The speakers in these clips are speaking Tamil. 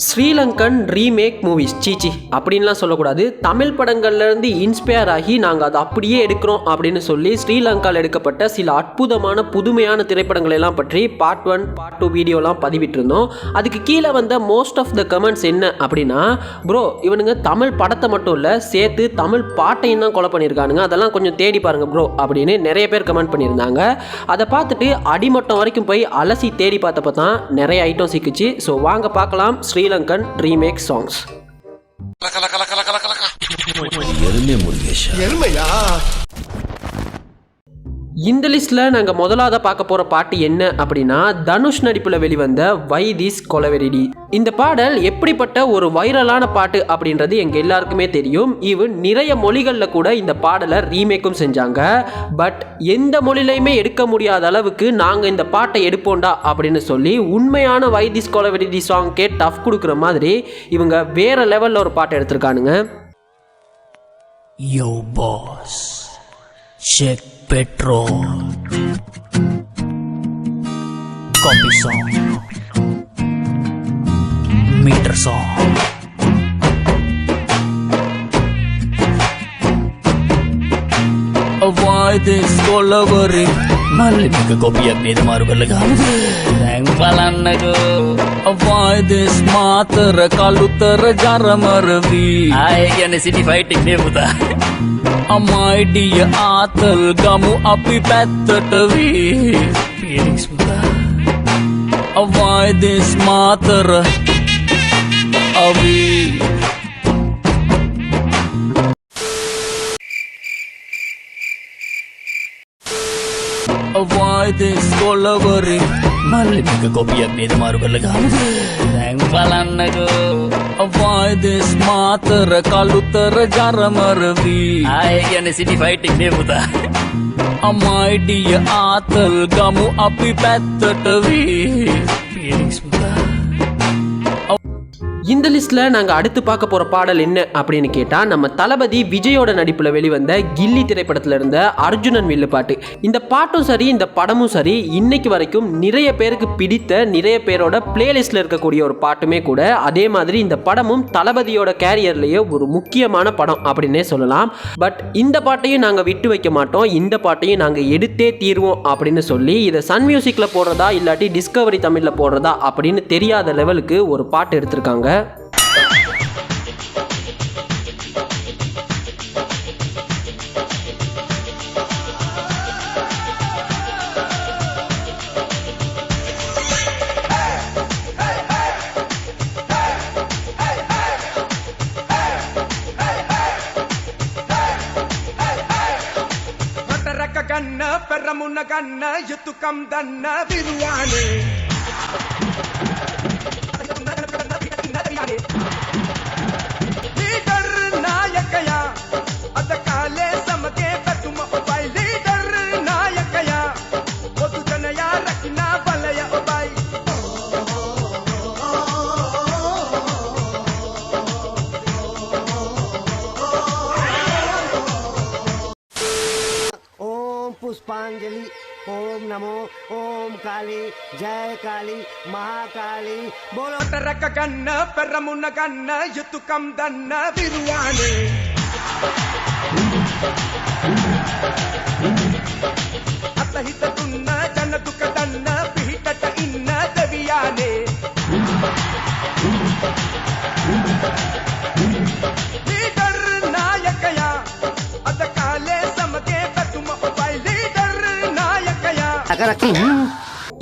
ஸ்ரீலங்கன் ரீமேக் மூவிஸ் சீச்சி அப்படின்லாம் சொல்லக்கூடாது. தமிழ் படங்கள்லேருந்து இன்ஸ்பயர் ஆகி நாங்கள் அதை அப்படியே எடுக்கிறோம் அப்படின்னு சொல்லி ஸ்ரீலங்காவில் எடுக்கப்பட்ட சில அற்புதமான புதுமையான திரைப்படங்கள் எல்லாம் பற்றி பார்ட் 1 பார்ட் 2 வீடியோலாம் பதிவிட்டிருந்தோம். அதுக்கு கீழே வந்த மோஸ்ட் ஆஃப் த கமெண்ட்ஸ் என்ன அப்படின்னா, ப்ரோ இவனுங்க தமிழ் படத்தை மட்டும் இல்லை சேர்த்து தமிழ் பாட்டையும் தான் கொலை பண்ணியிருக்கானுங்க, அதெல்லாம் கொஞ்சம் தேடி பாருங்க ப்ரோ அப்படின்னு நிறைய பேர் கமெண்ட் பண்ணியிருந்தாங்க. அதை பார்த்துட்டு அடிமட்டம் வரைக்கும் போய் அலசி தேடி பார்த்தப்ப தான் நிறைய ஐட்டம் சிக்கிச்சு. ஸோ வாங்க பார்க்கலாம் ஸ்ரீலங்கன் ரீமேக் சாங்ஸ். இந்த லிஸ்ட்ல நாங்க முதலாவது பார்க்க போற பாட்டு என்ன அப்படின்னா, தனுஷ் நடிப்புல வெளிவந்த வை திஸ் கொலவெரிடி. இந்த பாடல் எப்படிப்பட்ட ஒரு வைரலான பாட்டு அப்படின்றது எங்க எல்லாருக்குமே தெரியும். ஈவன் நிறைய மொழிகள்ல கூட இந்த பாடலை ரீமேக்கும் செஞ்சாங்க. பட் எந்த மொழிலையுமே எடுக்க முடியாத அளவுக்கு நாங்க இந்த பாட்டை எடுப்போண்டா அப்படின்னு சொல்லி உண்மையான வை திஸ் கொலவெரிடி சாங்க்கே டஃப் கொடுக்குற மாதிரி இவங்க வேற லெவல்ல ஒரு பாட்டை எடுத்திருக்கானுங்க. Yo boss, check petrol, copy song, meter song. Avoid this collaborating. Malik kopiyak nida maru galaga. Dang palannago. Avoid this matara kalutara jaramaravi. Ay yani city fighting ne buta. My dear atal gamu api pattata vi. Feelings buta. Avoid this matara avi. Avoid this collaborating. Malik kopiyak nida maru galaga. Dang palannago. Avoid this matara kalutara jaramaravi. Ay yani city fighting ne buta. My dear atal gamu api pattata vi. Feelings buta. இந்த லிஸ்ட்ல நாங்க அடுத்து பார்க்க போற பாடல் என்ன அப்படின்னு கேட்டா, நம்ம தளபதி விஜயோட நடிப்புல வெளிவந்த கில்லி திரைப்படத்துல இருந்த அர்ஜுனன் வில்லு பாட்டு. இந்த பாட்டும் சரி இந்த படமும் சரி இன்னைக்கு வரைக்கும் நிறைய பேருக்கு பிடித்த, நிறைய பேரோட பிளேலிஸ்ட்ல இருக்கக்கூடிய ஒரு பாட்டுமே கூட. அதே மாதிரி இந்த படமும் தளபதியோட கேரியர்லயே ஒரு முக்கியமான படம் அப்படின்னே சொல்லலாம். பட் இந்த பாட்டையும் நாங்க விட்டு வைக்க மாட்டோம், இந்த பாட்டையும் நாங்க எடுத்தே தீர்வோம் அப்படின்னு சொல்லி இதை சன் மியூசிக்ல போடுறதா இல்லாட்டி டிஸ்கவரி தமிழ்ல போடுறதா அப்படின்னு தெரியாத லெவலுக்கு ஒரு பாட்டு எடுத்திருக்காங்க. కన్న పెర్రమున్న కన్న ఎత్తుకం దన్న బిరువాణి లీడర్ నాయకయ అదకాలే సమకే పెతుమ ఒబాయ్ లీడర్ నాయకయ ఒదు జనయ రకిన బలయ ఒబాయ్ पुष्पांजलि ओम नमो ओम काली जय काली महाकाली बोलो. రక కన్న పెర్రమున్న కన్న ఎత్తుకం దన్న బిరువాణి అతహితతున్న జనదుక దన్న పిహిటట ఇన్న దవియానే లీడర్ నాయకయ అదకాలే సమకే పెతుమ ఒబాయ్ లీడర్ నాయకయ.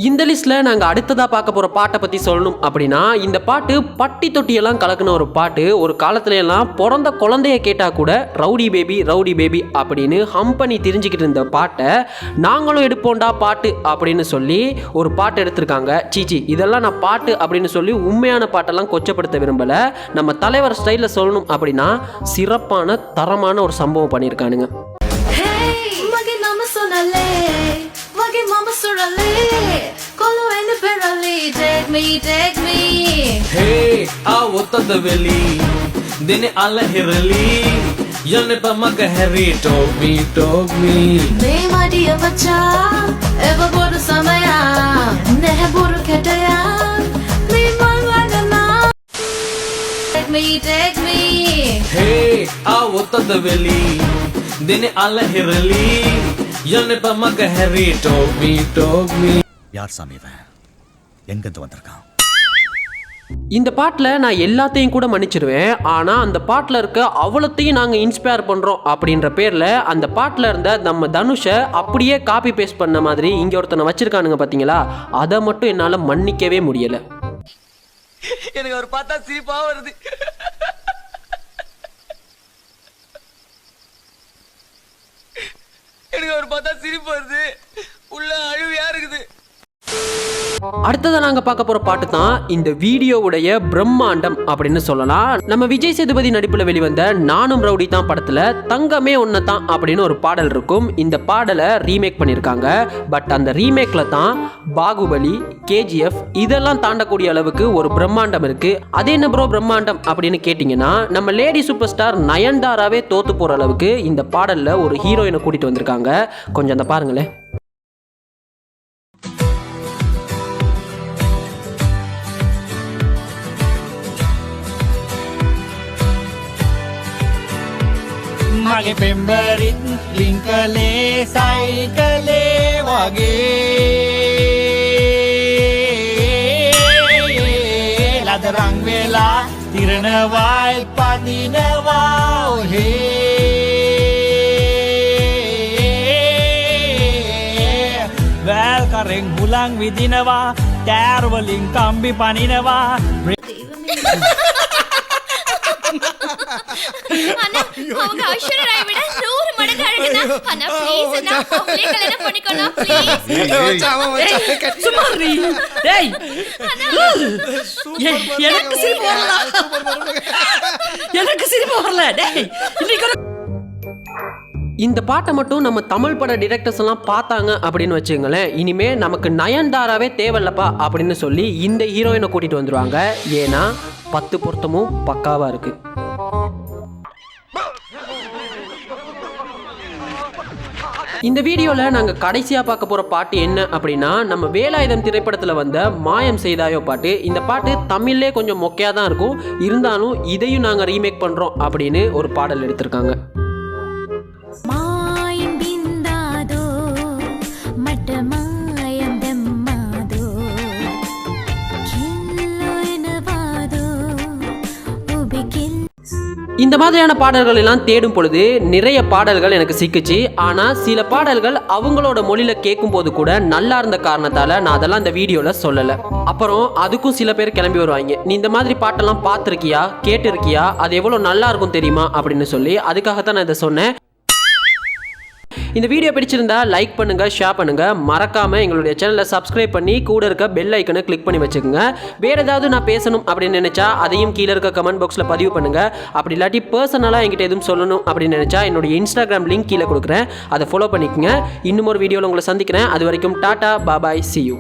இந்த லிஸ்ட்ல நாங்க அடுத்ததா பார்க்க போற பாட்டை பத்தி சொல்லணும் அப்படின்னா, இந்த பாட்டு பட்டி தொட்டியெல்லாம் கலக்குன ஒரு பாட்டு. ஒரு காலத்துல எல்லாம் பிறந்த குழந்தைய கேட்டா கூட ரவுடி பேபி அப்படின்னு ஹம் பண்ணி தெரிஞ்சுக்கிட்டு இருந்த பாட்டை நாங்களும் எடுப்போண்டா பாட்டு அப்படின்னு சொல்லி ஒரு பாட்டு எடுத்திருக்காங்க. சீச்சி இதெல்லாம் நான் பாட்டு அப்படின்னு சொல்லி உண்மையான பாட்டெல்லாம் கொச்சப்படுத்த விரும்பல. நம்ம தலைவர் ஸ்டைல்ல சொல்லணும் அப்படின்னா சிறப்பான தரமான ஒரு சம்பவம் பண்ணியிருக்கானுங்க. Mama surale, colo in the perale, take me. Hey, I want the valley, then alla hirali, yalne pa maga harry, talk me. They Dia baca Eva boru samaya Nehe boru ketaya Liman wadana Take me ಹೇ ಆ ಒತ್ತದ ವೆಲಿ ದಿನ ಅಲ್ಲ ಹಿರಲಿ ಎನ್ನಪ್ಪ ಮಗ ಹೆರಿ ಟೋಕ್ ಮೀ யார் சாமி இவன் எங்கிருந்து வந்திருக்கான்? இந்த பாட்டில் நான் எல்லாத்தையும் கூட மன்னிச்சிருவேன், ஆனால் அந்த பாட்டில் இருக்க அவ்வளோத்தையும் நாங்கள் இன்ஸ்பயர் பண்ணுறோம் அப்படின்ற பேரில் அந்த பாட்டில் இருந்த நம்ம தனுஷை அப்படியே காப்பி பேஸ்ட் பண்ண மாதிரி இங்கே ஒருத்தனை வச்சிருக்கானுங்க பார்த்தீங்களா, அதை மட்டும் என்னால் மன்னிக்கவே முடியலை. எனக்கு அவர் பார்த்தா சிரிப்பா வருது. எனக்கு அவர் பார்த்தா சிரிப்பு வருது, உள்ள அழுவியா இருக்குது. அடுத்ததை நாங்கள் பார்க்க போகிற பாட்டு தான் இந்த வீடியோவுடைய பிரம்மாண்டம் அப்படின்னு சொல்லலாம். நம்ம விஜய் சேதுபதி நடிப்பில் வெளிவந்த நானும் ரவுடி தான் படத்தில் தங்கமே ஒன்று தான் அப்படின்னு ஒரு பாடல் இருக்கும். இந்த பாடலை ரீமேக் பண்ணியிருக்காங்க. பட் அந்த ரீமேக்கில் தான் பாகுபலி, கேஜிஎஃப் இதெல்லாம் தாண்டக்கூடிய அளவுக்கு ஒரு பிரம்மாண்டம் இருக்குது. அது என்ன ப்ரோ பிரம்மாண்டம் அப்படின்னு கேட்டிங்கன்னா, நம்ம லேடி சூப்பர் ஸ்டார் நயன்தாராவே தோற்று போகிற அளவுக்கு இந்த பாடலில் ஒரு ஹீரோயினை கூட்டிகிட்டு வந்திருக்காங்க. கொஞ்சம் அந்த பாருங்களேன். මගේ පෙම්බරින් ලිංකලේ සයිකලේ වගේ ලදරං වෙලා තිරණවල් පදිනවා ඔහේ වැල් කරෙන් හුලං විදිනවා ටෑර්වලින් කම්බි පනිනවා அண்ணா அவங்க ஐஸ்வர்யா ராய் விட 100 மடங்கு அழகுதான். அண்ணா ப்ளீஸ் அண்ணா அவங்களே கல்யாணம் பண்ணிக்கணும் ப்ளீஸ். சும்மா நீ டேய் எனக்கு சிரிப்பு வரல, எனக்கு சிரிப்பு வரல டேய். இன்னைக்கு இந்த பாட்டை மட்டும் நம்ம தமிழ் பட டிரெக்டர்ஸ் எல்லாம் பார்த்தாங்க அப்படின்னு வச்சுங்களேன், இனிமே நமக்கு நயன்தாராவே தேவையில்லப்பா அப்படின்னு சொல்லி இந்த ஹீரோயினை கூட்டிட்டு வந்துருவாங்க. ஏன்னா 10 பொருத்தமும் பக்காவா இருக்கு. இந்த வீடியோவில் நாங்கள் கடைசியாக பார்க்க போகிற பாட்டு என்ன அப்படின்னா, நம்ம வேலாயுதம் திரைப்படத்தில் வந்த மாயம் செய்தாயோ பாட்டு. இந்த பாட்டு தமிழ்லே கொஞ்சம் மொக்கையாக தான் இருக்கும், இருந்தாலும் இதையும் நாங்கள் ரீமேக் பண்ணுறோம் அப்படின்னு ஒரு பாடல் எடுத்திருக்காங்க. மாயம் பிந்தாதோ மட்ட மாயம் தெம்மாதோ கில்லோ எனவாதோ உபிகில். இந்த மாதிரியான பாடல்கள் எல்லாம் தேடும் பொழுது நிறைய பாடல்கள் எனக்கு சிக்கிச்சு. ஆனால் சில பாடல்கள் அவங்களோட மொழியில் கேட்கும் போது கூட நல்லா இருந்த காரணத்தால் நான் அதெல்லாம் இந்த வீடியோவில் சொல்லலை. அப்புறம் அதுக்கும் சில பேர் கிளம்பி வருவாங்க, நீ இந்த மாதிரி பாட்டெல்லாம் பார்த்துருக்கியா, கேட்டிருக்கியா, அது எவ்வளோ நல்லா இருக்கும் தெரியுமா அப்படின்னு சொல்லி. அதுக்காகத்தான் நான் இதை சொன்னேன். இந்த வீடியோ பிடிச்சிருந்தா லைக் பண்ணுங்க, ஷேர் பண்ணுங்க, மறக்காம எங்களுடைய சேனலை சப்ஸ்கிரைப் பண்ணி கூட இருக்க பெல் ஐக்கனை கிளிக் பண்ணி வச்சுக்கோங்க. வேற ஏதாவது நான் பேசணும் அப்படின்னு நினைச்சா அதையும் கீழே இருக்க கமெண்ட் பாக்ஸில் பதிவு பண்ணுங்க. அப்படி இல்லாட்டி பர்சனலாக என்கிட்ட எதுவும் சொல்லணும் அப்படின்னு நினைச்சா என்னுடைய இன்ஸ்டாகிராம் லிங்க் கீழே கொடுக்குறேன், அதை ஃபாலோ பண்ணிக்கோங்க. இன்னும் ஒரு வீடியோவில் உங்களை சந்திக்கிறேன். அது வரைக்கும் டாடா பாபாய், see you.